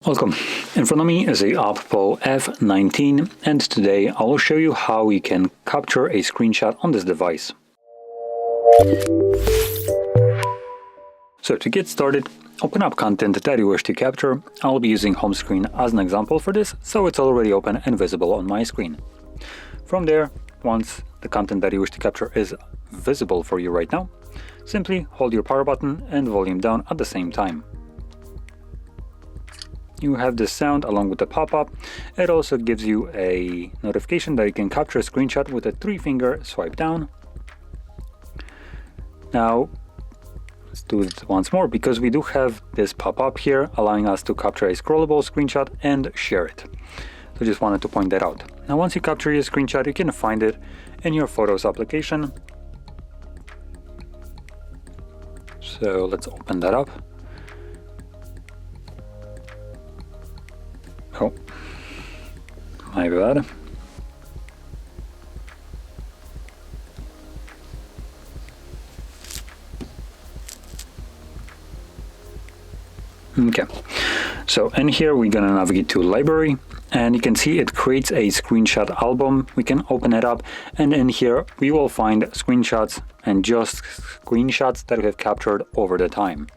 Welcome. In front of me is a OPPO F19, and today I will show you how you can capture a screenshot on this device. So to get started, open up content that you wish to capture. I'll be using home screen as an example for this, so it's already open and visible on my screen. From there, once the content that you wish to capture is visible for you right now, simply hold your power button and volume down at the same time. You have this sound along with the pop-up. It also gives you a notification that you can capture a screenshot with a 3-finger swipe down. Now, let's do it once more because we do have this pop-up here allowing us to capture a scrollable screenshot and share it. So just wanted to point that out. Now, once you capture your screenshot, you can find it in your Photos application. So let's open that up. Oh, my bad. Okay, so in here we're gonna navigate to library, and you can see it creates a screenshot album. We can open it up, and in here we will find screenshots and just screenshots that we have captured over the time.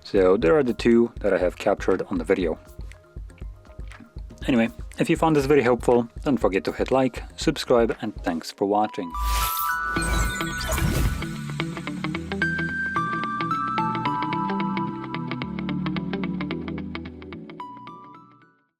So there are the two that I have captured on the video. Anyway, if you found this video helpful, don't forget to hit like, subscribe, and thanks for watching.